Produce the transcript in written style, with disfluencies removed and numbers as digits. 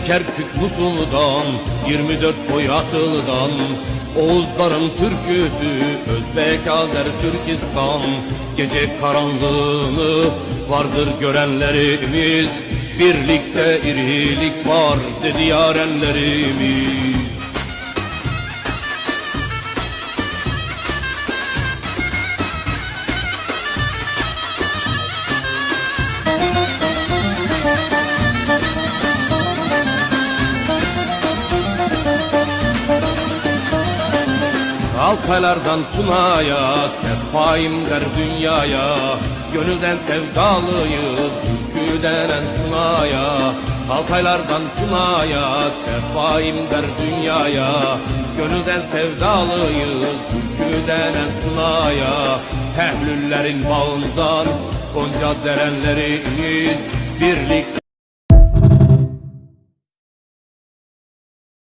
Kerkük Musul'dan, 24 boy asıldan, Oğuzların türküsü, Özbek, Azer, Türkistan. Gece karanlığını vardır görenlerimiz, birlikte irilik var dedi yarenlerimiz. Altaylardan Tuna'ya, sefaim der dünyaya, gönülden sevdalıyız, ülküden en Tuna'ya. Altaylardan Tuna'ya, sefaim der dünyaya, gönülden sevdalıyız, ülküden en Tuna'ya. Hehlüllerin bağından, Gonca derenlerimiz, birlikte